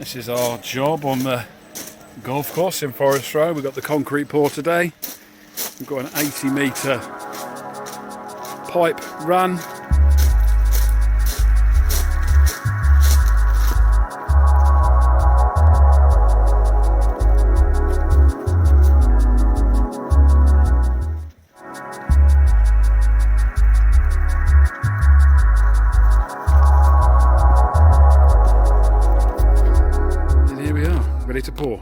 This is our job on the golf course in Forest Row. We've got the concrete pour today. We've got an 80-metre pipe run. And here we are, ready to pour.